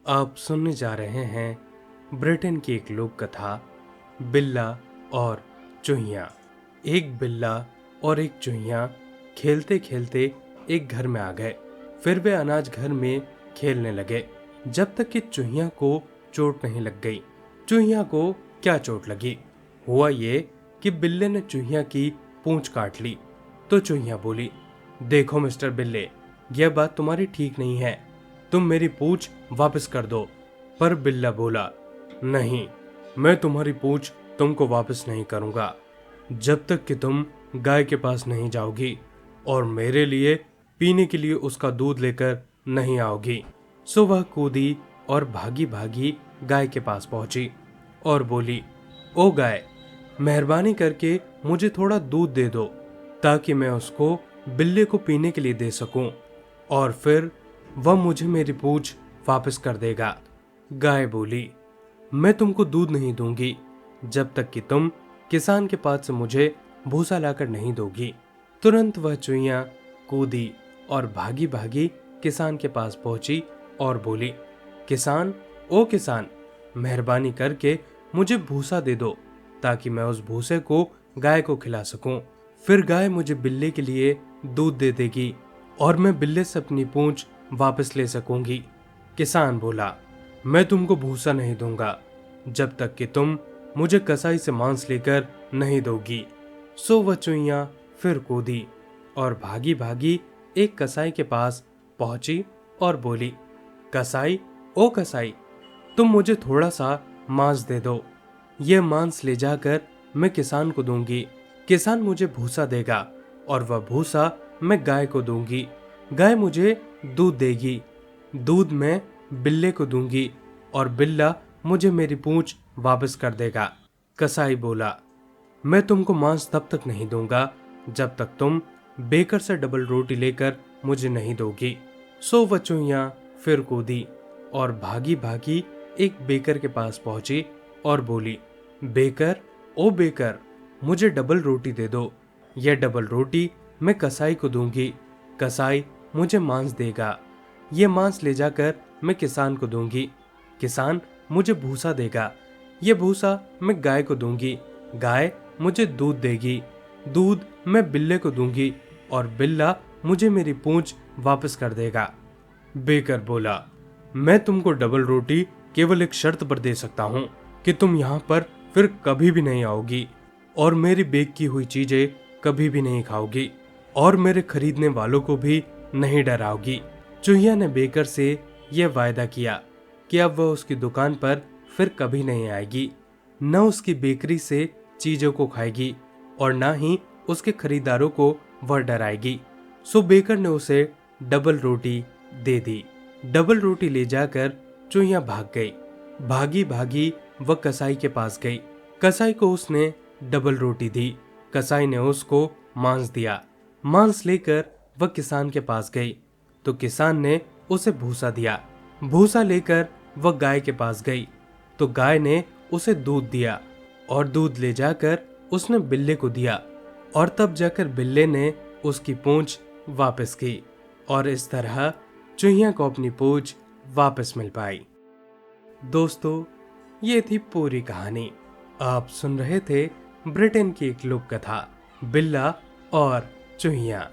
आप सुनने जा रहे हैं ब्रिटेन की एक लोक कथा बिल्ला और चूहिया। एक बिल्ला और एक चूहिया खेलते खेलते एक घर में आ गए। फिर वे अनाज घर में खेलने लगे जब तक कि चूहिया को चोट नहीं लग गई। चूहिया को क्या चोट लगी? हुआ ये कि बिल्ले ने चूहिया की पूंछ काट ली। तो चूहिया बोली, देखो मिस्टर बिल्ले, यह बात तुम्हारी ठीक नहीं है, तुम मेरी पूंछ वापस कर दो। पर बिल्ला बोला, नहीं, मैं तुम्हारी पूंछ तुमको वापस नहीं करूंगा जब तक कि तुम गाय के पास नहीं जाओगी और मेरे लिए पीने के लिए उसका दूध लेकर नहीं आओगी। सो वह कूदी और भागी भागी गाय के पास पहुंची और बोली, ओ गाय, मेहरबानी करके मुझे थोड़ा दूध दे दो ताकि मैं उसको बिल्ले को पीने के लिए दे सकूं और फिर वह मुझे मेरी पूंछ वापस कर देगा। गाय बोली, मैं तुमको दूध नहीं दूंगी जब तक कि तुम किसान के पास से मुझे भूसा लाकर नहीं दोगी। तुरंत वह चूहिया कूदी और भागी भागी किसान के पास पहुंची और बोली, किसान, ओ किसान, मेहरबानी करके मुझे भूसा दे दो ताकि मैं उस भूसे को गाय को खिला सकूं। फिर गाय मुझे बिल्ले के लिए दूध दे देगी और मैं बिल्ले से अपनी पूंछ वापस ले सकूंगी। किसान बोला, मैं तुमको भूसा नहीं दूंगा जब तक कि तुम मुझे कसाई से मांस लेकर नहीं दोगी। सो वह चूहिया फिर कूदी और भागी भागी एक कसाई के पास पहुंची और बोली, कसाई, ओ कसाई, तुम मुझे थोड़ा सा मांस दे दो। यह मांस ले जाकर मैं किसान को दूंगी। किसान मुझे भूसा देगा और वह भूसा मैं गाय को दूंगी। गाय मुझे दूध देगी, दूध मैं बिल्ले को दूंगी और बिल्ला मुझे मेरी पूंछ वापस कर देगा। कसाई बोला, मैं तुमको मांस तब तक नहीं दूंगा जब तक तुम बेकर से डबल रोटी लेकर मुझे नहीं दोगी। सो वह चूहिया फिर कूदी और भागी भागी एक बेकर के पास पहुंची और बोली, बेकर, ओ बेकर, मुझे डबल रोटी दे दो। यह डबल रोटी मैं कसाई को दूंगी। कसाई मुझे मांस देगा। यह मांस ले जाकर मैं किसान को दूंगी। किसान मुझे भूसा देगा। यह भूसा मैं गाय को दूंगी। गाय मुझे दूध देगी। दूध मैं बिल्ले को दूंगी और बिल्ला मुझे मेरी पूंछ वापस कर देगा। बेकर बोला, मैं तुमको डबल रोटी केवल एक शर्त पर दे सकता हूँ कि तुम यहाँ पर फिर कभी भी नहीं आओगी और मेरी बेक की हुई चीजें कभी भी नहीं खाओगी और मेरे खरीदने वालों को भी नहीं डराओगी। चूहिया ने बेकर से यह वायदा किया कि अब वह उसकी दुकान पर फिर कभी नहीं आएगी, न उसकी बेकरी से चीजों को खाएगी और न ही उसके खरीदारों को वह डराएगी। सो बेकर ने उसे डबल रोटी दे दी। डबल रोटी ले जाकर चूहिया भाग गई। भागी भागी वह कसाई के पास गई। कसाई को उसने डबल रोटी दी। कसाई ने उसको मांस दिया। मांस लेकर वह किसान के पास गई तो किसान ने उसे भूसा दिया। भूसा लेकर वह गाय के पास गई तो गाय ने उसे दूध दिया और दूध ले जाकर उसने बिल्ले को दिया और तब जाकर बिल्ले ने उसकी पूंछ वापस की और इस तरह चूहिया को अपनी पूंछ वापस मिल पाई। दोस्तों, ये थी पूरी कहानी। आप सुन रहे थे ब्रिटेन की एक लोक कथा बिल्ला और चूहिया।